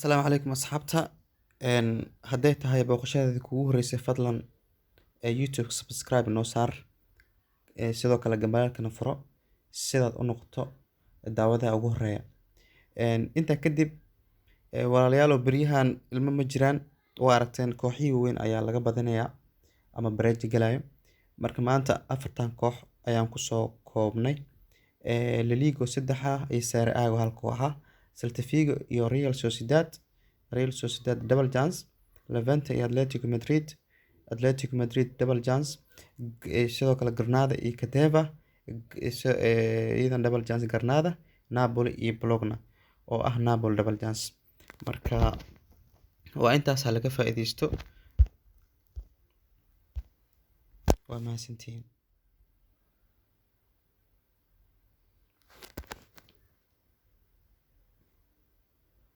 Asalaamu calaykum asxaabta. Hadday tahay booqashadeedii kugu horreysay fadlan YouTube subscribe noo saar. Sidoo kale gambalaalkana furo sidaad u noqoto daawadaha ugu horeeya. Intaa kadib walaalayaal beryahan ilmo ma jiraan, waa aragteen kooxihii waaweyn ayaa laga badinayaa ama bareeji galayo. Marka maanta 4 koox ayaan kusoo koobnay. La Liga 3 iyo Serie A 1 koox ah. Celta Vigo iyo Real Sociedad double chance. Levante iyo Atletico Madrid double chance. Sidoo kale Granada iyo Cadeva iyadan double chance. Granada, Napoli iyo Bologna oo ah Napoli double chance. Marka waa intaas laga faa'iideysto. Waa mahadsantihiin.